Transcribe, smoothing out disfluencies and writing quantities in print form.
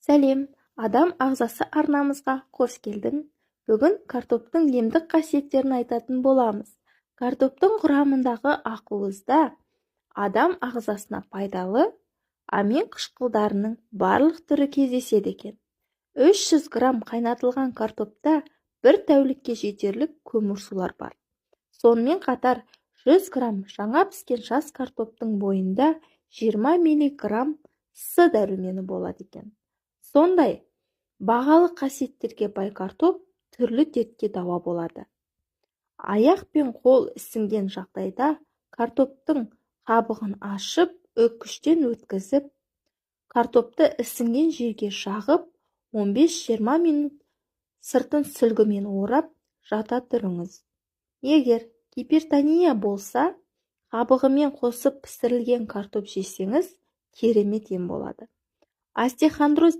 Сәлем, адам ағзасы арнамызға қош келдің. Бүгін картоптың емдік қасиеттерін айтатын боламыз. Картоптың құрамындағы ақуызда адам ағзасына пайдалы амин қышқылдарының барлық түрі кездеседі екен. 300 грамм қайнатылған картопта бір тәулікке жетерлік көмірсулар бар. Сонымен қатар 100 грамм жаңа піскен жас картоптың бойында 20 миллиграмм С дәрумені болады екен. Сондай бағалы қасиеттерге бай картоп түрлі дертке дауа болады. Аяқ пен қол ісінген жағдайда картоптың қабығын ашып, өткіштен өткізіп, картопты ісінген жерге жағып, 15-20 минут сыртын сүлгімен орап жата тұрыңыз. Егер гипертония болса, қабығымен қосып пісірілген картоп жесеңіз, керемет ем болады. Остеохондроз